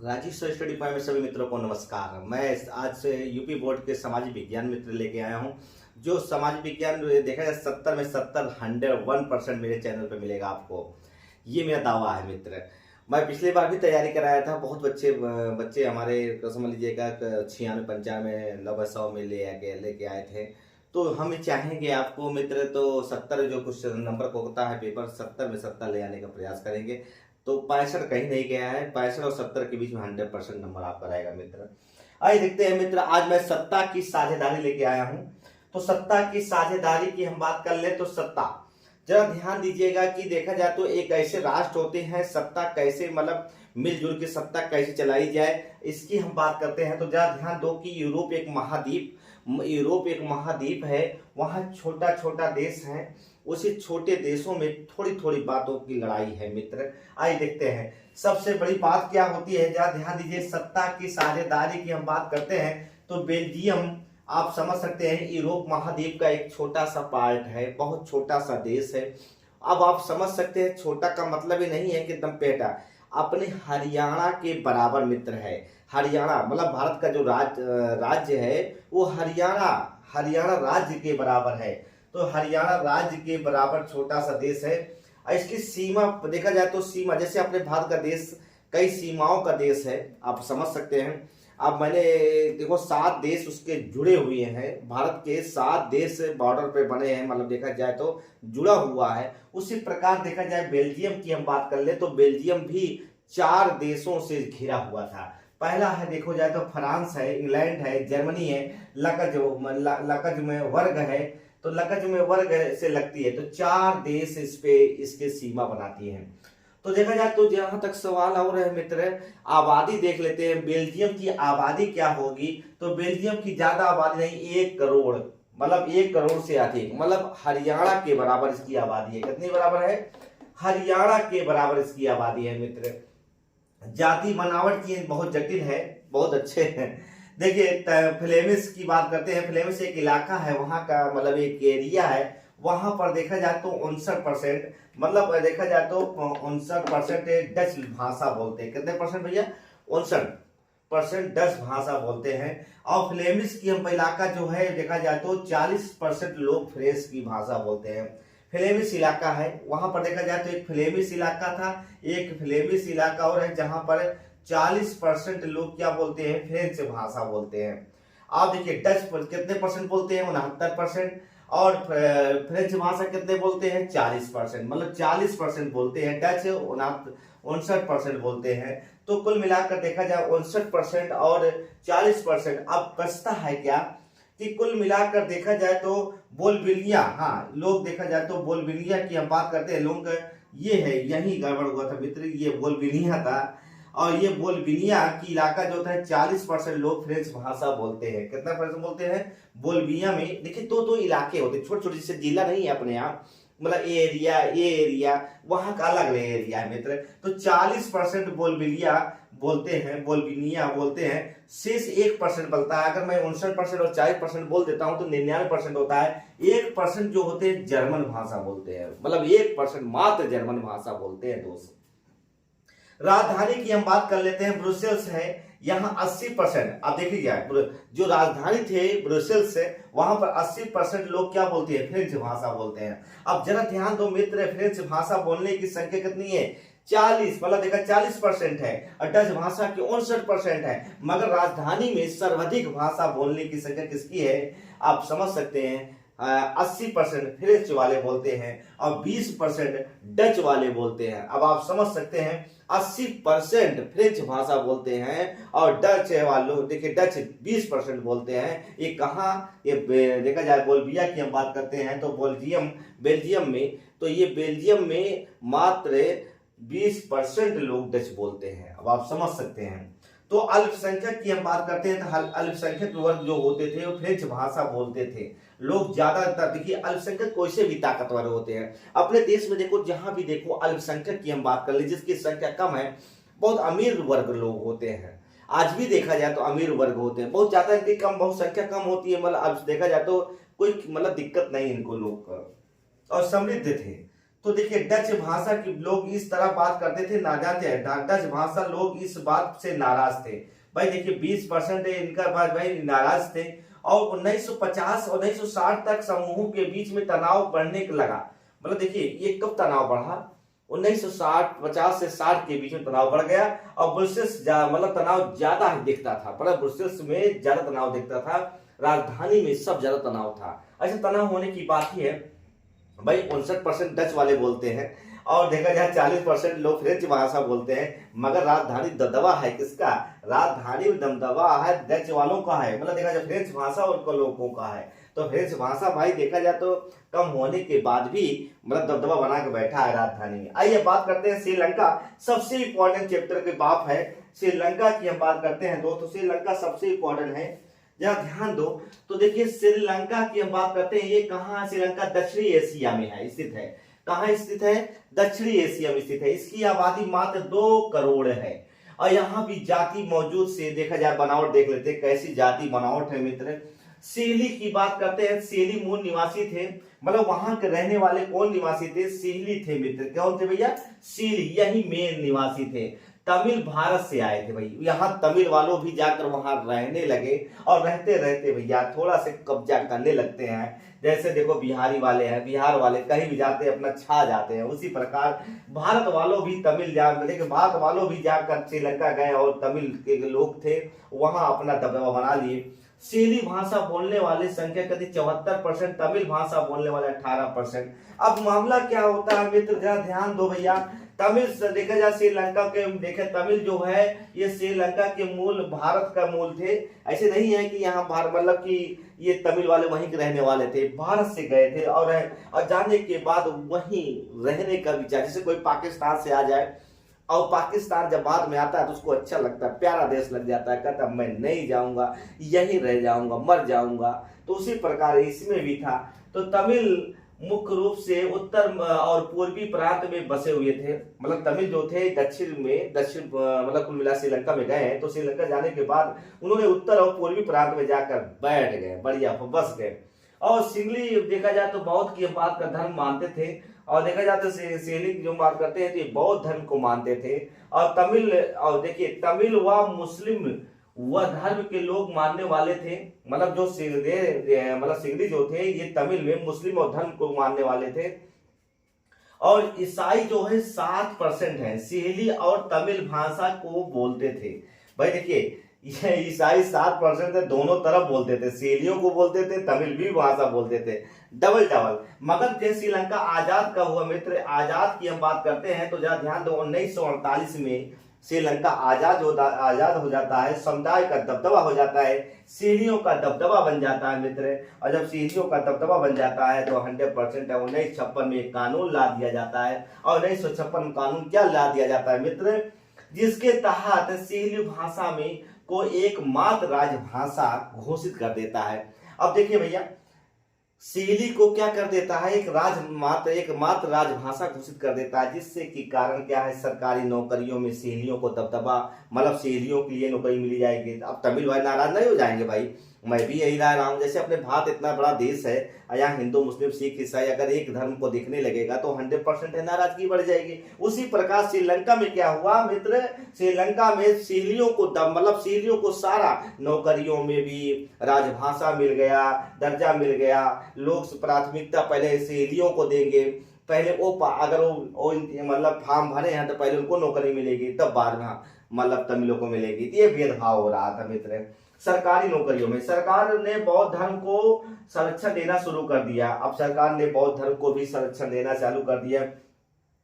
Rajiv sir study point में सभी मित्रों को नमस्कार। मैं आज से यूपी बोर्ड के सामाजिक विज्ञान मित्र लेके आया हूं। जो सामाजिक विज्ञान देखा जाए 70 में 70 101% मेरे चैनल पे मिलेगा आपको, ये मेरा दावा है मित्र। मैं पिछली बार भी तैयारी कराया था, बहुत बच्चे हमारे समझ लीजिएगा 96 95 90 100 में लेके आए थे। तो हम चाहेंगे आपको मित्र, तो 70 जो कुछ नंबर को होता है पेपर 70 में 70 ले आने का प्रयास करेंगे। तो 65 कहीं नहीं गया है, 65 और 70 के बीच में 100% नंबर आपका रहेगा मित्र। आइए देखते हैं मित्र, आज मैं सत्ता की साझेदारी लेके आया हूं। तो सत्ता की साझेदारी की हम बात कर ले तो सत्ता, जरा ध्यान दीजिएगा कि देखा जाए तो एक ऐसे राष्ट्र होते हैं, सत्ता कैसे मतलब मिलजुल के सत्ता कैसे चलाई जाए इसकी हम बात करते हैं। तो जरा ध्यान दो कि यूरोप एक महाद्वीप है, वहाँ छोटा छोटा देश है, उसी छोटे देशों में थोड़ी थोड़ी बातों की लड़ाई है मित्र। आइए देखते हैं सबसे बड़ी बात क्या होती है, जरा ध्यान दीजिए। सत्ता की साझेदारी की हम बात करते हैं तो बेल्जियम आप समझ सकते हैं यूरोप महाद्वीप का एक छोटा सा पार्ट है, बहुत छोटा सा देश है। अब आप समझ सकते हैं छोटा का मतलब ही नहीं है कि एकदम पेटा, अपने हरियाणा के बराबर मित्र है। हरियाणा मतलब भारत का जो राज्य है वो हरियाणा राज्य के बराबर है। तो हरियाणा राज्य के बराबर छोटा सा देश है। इसकी सीमा देखा जाए तो सीमा जैसे अपने भारत का देश कई सीमाओं का देश है, आप समझ सकते हैं। अब मैंने देखो 7 देश उसके जुड़े हुए हैं, भारत के 7 देश बॉर्डर पे बने हैं, मतलब देखा जाए तो जुड़ा हुआ है। उसी प्रकार देखा जाए बेल्जियम की हम बात कर ले तो बेल्जियम भी 4 देशों से घिरा हुआ था। पहला है देखो जाए तो फ्रांस है, इंग्लैंड है, जर्मनी है, लकज में वर्ग है, तो लकज में वर्ग से लगती है, तो 4 देश इस पे इसके सीमा बनाती हैं। तो देखा जाए तो जहां तक सवाल और है मित्र, आबादी देख लेते हैं। बेल्जियम की आबादी क्या होगी, तो बेल्जियम की ज्यादा आबादी नहीं, 1 करोड़, मतलब 1 करोड़ से अधिक, मतलब हरियाणा के बराबर इसकी आबादी है। कितनी बराबर है? हरियाणा के बराबर इसकी आबादी है मित्र। जाति बनावट की बहुत जटिल है, बहुत अच्छे हैं। देखिए फ्लेमिश की बात करते हैं। फ्लेमिश एक इलाका है, वहां का मतलब एक एरिया है, वहां पर देखा जाए तो 59%, मतलब देखा जाए तो 59% डच भाषा बोलते हैं। कितने परसेंट भैया? 59% डच भाषा बोलते हैं। और फ्लेमिश की हम इलाका जो है देखा जाए तो 40% लोग फ्रेंच की भाषा बोलते हैं। फ्लेमिश इलाका है, वहां पर देखा जाए तो एक फ्लेमिश इलाका था, एक फ्लेमिश इलाका और है जहां पर 40% लोग क्या बोलते हैं? फ्रेंच भाषा बोलते हैं। आप देखिए डच पर कितने परसेंट बोलते हैं? 69%। और फ्रेंच भाषा कितने बोलते हैं? 40%, मतलब 40% बोलते हैं डच, 59% बोलते हैं। तो कुल मिलाकर देखा जाए 59% और 40%। अब बचता है क्या कि कुल मिलाकर देखा जाए तो बोलबिलिया, हाँ लोग देखा जाए तो बोलबिलिया की हम बात करते हैं लोग, ये है यही गड़बड़ हुआ था मित्र, ये बोलबिलिया था। और ये बोलबिलिया की इलाका जो था 40% लोग फ्रेंच भाषा बोलते हैं। कितना परसेंट बोलते हैं? बोलबिया में देखिए दो इलाके होते हैं छोटे छोटे, जैसे जिला नहीं है अपने यहाँ, मतलब ये एरिया वहां का अलग एरिया है मित्र। तो 40% बोलबिलिया बोलते हैं, बोलबिनिया बोलते हैं। शेष 1% बनता है। अगर मैं 59% और 40% बोल देता हूं तो 99% होता है। 1% जो होते हैं जर्मन भाषा बोलते हैं, मतलब 1% मात्र जर्मन भाषा बोलते हैं दोस्त। राजधानी की हम बात कर लेते हैं, ब्रुसेल्स है, यहाँ 80%। अब देखिए जो राजधानी थे ब्रुसेल्स से, वहां पर 80% लोग क्या बोलते हैं? फ्रेंच भाषा बोलते हैं। अब जरा ध्यान दो मित्र, फ्रेंच भाषा बोलने की संख्या कितनी है? 40, मतलब देखा 40% है, और डच भाषा की 59% है। मगर राजधानी में सर्वाधिक भाषा बोलने की संख्या किसकी है? आप समझ सकते हैं 80% फ्रेंच वाले बोलते हैं और 20% डच वाले बोलते हैं। अब आप समझ सकते हैं 80% फ्रेंच भाषा बोलते हैं और डच वालों देखिए डच 20% बोलते हैं। ये कहाँ? ये देखा जाए बोलबिया की हम बात करते हैं तो बेल्जियम में, तो ये बेल्जियम में मात्र 20% लोग डच बोलते हैं। अब आप समझ सकते हैं। तो अल्पसंख्यक की हम बात करते हैं तो अल्पसंख्यक वर्ग जो होते थे वो फ्रेंच भाषा बोलते थे। लोग ज्यादातर देखिए अल्पसंख्यक कोई भी ताकतवर होते हैं अपने देश में, देखो जहां भी देखो अल्पसंख्यक की हम बात कर ले जिसकी संख्या कम है, बहुत अमीर वर्ग लोग होते हैं। आज भी देखा जाए तो अमीर वर्ग होते हैं, बहुत ज्यादा इनकी कम, बहुत संख्या कम होती है, मतलब अब देखा जाए तो कोई मतलब दिक्कत नहीं इनको लोग, और समृद्ध थे। तो देखिए डच भाषा के लोग इस तरह बात करते थे, ना जानते हैं डच भाषा लोग इस बात से नाराज थे भाई। देखिए 20% इनका बात भाई नाराज थे। और 1950 और 1960 तक समूहों के बीच में तनाव बढ़ने लगा। मतलब देखिए ये कब तनाव बढ़ा, 1960 50 से 60 के बीच में तनाव बढ़ गया। और ब्रुसेल्स मतलब तनाव ज्यादा दिखता था, मतलब ब्रुसेल्स में ज्यादा तनाव दिखता था, राजधानी में सब ज्यादा तनाव था। ऐसा तनाव होने की बात ही है भाई। 59% डच वाले बोलते हैं और देखा जाए 40% लोग फ्रेंच भाषा बोलते हैं। मगर राजधानी दबदबा है किसका, राजधानी में दबदबा है डच वालों का है। मतलब देखा जाए फ्रेंच भाषा उनको लोगों का है। तो फ्रेंच भाषा भाई देखा जाए तो कम होने के बाद भी मतलब दबदबा बना के बैठा है राजधानी में। आइए बात करते हैं श्रीलंका, सबसे इंपॉर्टेंट चैप्टर के बाप है श्रीलंका की हम बात करते हैं दोस्तों। श्रीलंका सबसे इंपॉर्टेंट है, जरा ध्यान दो। तो देखिए श्रीलंका की हम बात करते हैं, ये कहाँ, श्रीलंका दक्षिणी एशिया में है स्थित है। कहाँ स्थित है, दक्षिणी एशिया में स्थित है। इसकी आबादी मात्र 2 करोड़ है। और यहाँ भी जाति मौजूद से देखा जाए, बनावट देख लेते हैं कैसी जाति बनावट है मित्र। सीली की बात करते हैं, सीली मूल निवासी थे, मतलब वहां के रहने वाले कौन निवासी थे, सीली थे मित्र। कौन थे भैया, सीली, यही मेन निवासी थे। तमिल भारत से आए थे भाई, यहाँ तमिल वालों भी जाकर वहां रहने लगे और रहते रहते भैया थोड़ा से कब्जा करने लगते हैं। जैसे देखो बिहारी वाले हैं, बिहार वाले कहीं भी जाते हैं अपना छा जाते हैं, उसी प्रकार भारत वालों भी तमिल भारत वालों भी जाकर श्रीलंका गए और तमिल के लोग थे वहां अपना दबदबा बना लिए। सीली भाषा बोलने वाले संख्या कभी 74%, तमिल भाषा बोलने वाले 18%। अब मामला क्या होता है मित्र, जरा ध्यान दो भैया। तमिल से देखा जाए श्रीलंका के देखे, तमिल जो है ये श्रीलंका के मूल भारत का मूल थे। ऐसे नहीं है कि यहाँ मतलब कि ये तमिल वाले वहीं के रहने वाले थे, भारत से गए थे और जाने के बाद वहीं रहने का विचार। जैसे कोई पाकिस्तान से आ जाए और पाकिस्तान जब बाद में आता है तो उसको अच्छा लगता है, प्यारा देश लग जाता है, कहता मैं नहीं जाऊंगा, यहीं रह जाऊंगा, मर जाऊंगा। तो उसी प्रकार इसमें भी था। तो तमिल मुख्य रूप से उत्तर और पूर्वी प्रांत में बसे हुए थे। मतलब तमिल जो थे दक्षिण मतलब कुल मिला श्रीलंका में गए हैं। तो श्रीलंका जाने के बाद उन्होंने उत्तर और पूर्वी प्रांत में जाकर बैठ गए, बढ़िया बस गए। और सिंगली देखा जाए तो बौद्ध की बात का धर्म मानते थे। और देखा जाए तो सेली जो बात करते हैं तो ये बौद्ध धर्म को मानते थे। और तमिल, और देखिए तमिल व मुस्लिम वह धर्म के लोग मानने वाले थे। मतलब जो सिंगड़ी जो थे ये तमिल में मुस्लिम और धर्म को मानने वाले थे। और ईसाई जो है 7% है, सीली और तमिल भाषा को बोलते थे। भाई देखिए ये ईसाई 7% थे, दोनों तरफ बोलते थे, सीलियों को बोलते थे, तमिल भी भाषा बोलते थे, डबल डबल। मगर जब श्रीलंका आजाद का हुआ मित्र, आजाद की हम बात करते हैं तो जरा ध्यान दो, 1948 में श्रीलंका आजाद हो जाता है, समुदाय का दबदबा हो जाता है, सीढ़ियों का दबदबा बन जाता है मित्र। और जब सीढ़ियों का दबदबा बन जाता है तो 100% 1956 में कानून ला दिया जाता है। और 1956 में कानून क्या ला दिया जाता है मित्र, जिसके तहत सीली भाषा में को एक मात्र राजभाषा घोषित कर देता है। अब देखिए भैया सीली को क्या कर देता है, एक मात्र राजभाषा घोषित कर देता है, जिससे कि कारण क्या है, सरकारी नौकरियों में सीलियों को दबदबा, मतलब सीलियों के लिए नौकरी मिली जाएगी। अब तमिल भाई नाराज नहीं हो जाएंगे भाई, मैं भी यही रह रहा हूँ। जैसे अपने भारत इतना बड़ा देश है, यहाँ हिंदू मुस्लिम सिख ईसाई अगर एक धर्म को देखने लगेगा तो 100% नाराजगी बढ़ जाएगी। उसी प्रकार श्रीलंका में क्या हुआ मित्र, श्रीलंका में सीलियों को मतलब सीलियों को सारा नौकरियों में भी राजभाषा मिल गया, दर्जा मिल गया। लोग प्राथमिकता पहले सीलियों को देंगे, पहले वो अगर वो मतलब फॉर्म भरे हैं तो पहले उनको नौकरी मिलेगी, तब बाद में मतलब तमिलों को मिलेगी। ये भेदभाव हो रहा था मित्र। सरकारी नौकरियों में सरकार ने बौद्ध धर्म को संरक्षण देना शुरू कर दिया। अब सरकार ने बौद्ध धर्म को भी संरक्षण देना चालू कर दिया।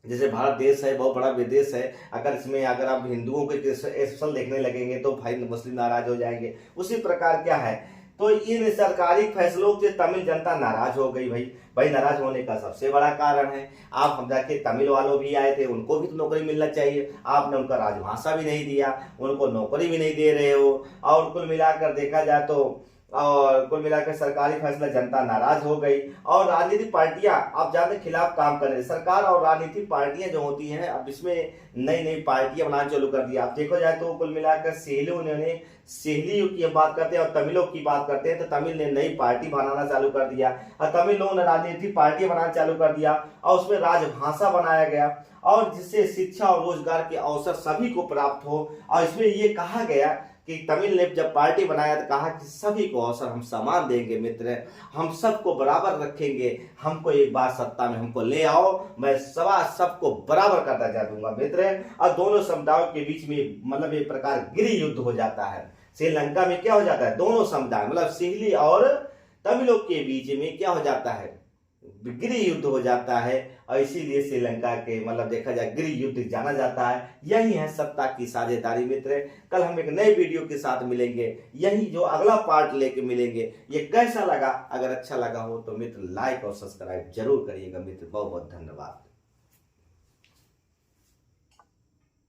जैसे भारत देश है, बहुत बड़ा विदेश है, अगर आप हिंदुओं के स्पेशल देखने लगेंगे तो भाई मुस्लिम नाराज हो जाएंगे। उसी प्रकार क्या है, तो इन सरकारी फैसलों से तमिल जनता नाराज हो गई। भाई नाराज होने का सबसे बड़ा कारण है, आप हम जाके तमिल वालों भी आए थे, उनको भी तो नौकरी मिलना चाहिए, आपने उनका राजभाषा भी नहीं दिया, उनको नौकरी भी नहीं दे रहे हो। और कुल मिलाकर देखा जाए तो और कुल मिलाकर सरकारी फैसला जनता नाराज हो गई और राजनीतिक पार्टियां आप जानते खिलाफ काम कर रही है। सरकार और राजनीतिक पार्टियां जो होती हैं अब इसमें नई नई पार्टियां बनाना चालू कर दिया। आप देखो जाए तो कुल मिलाकर सेहलियों की बात करते हैं और तमिलों की बात करते हैं तो तमिल ने नई पार्टी बनाना चालू कर दिया और तमिल लोगों ने राजनीतिक पार्टी बनाना चालू कर दिया और उसमें राजभाषा बनाया गया और जिससे शिक्षा और रोजगार के अवसर सभी को प्राप्त हो। और इसमें ये कहा गया कि तमिल ने जब पार्टी बनाया तो कहा कि सभी को अवसर हम समान देंगे मित्र, हम सबको बराबर रखेंगे, हमको एक बार सत्ता में हमको ले आओ, मैं सबको बराबर करता जा दूंगा मित्र। और दोनों समुदायों के बीच में मतलब एक प्रकार गृह युद्ध हो जाता है। श्रीलंका में क्या हो जाता है, दोनों समुदाय मतलब सिहली और तमिलों के बीच में क्या हो जाता है, गृह युद्ध हो जाता है। और इसीलिए श्रीलंका के मतलब देखा जाए गृह युद्ध जाना जाता है। यही है सत्ता की साझेदारी मित्र। कल हम एक नए वीडियो के साथ मिलेंगे, यही जो अगला पार्ट लेके मिलेंगे। ये कैसा लगा, अगर अच्छा लगा हो तो मित्र लाइक और सब्सक्राइब जरूर करिएगा मित्र। बहुत बहुत धन्यवाद।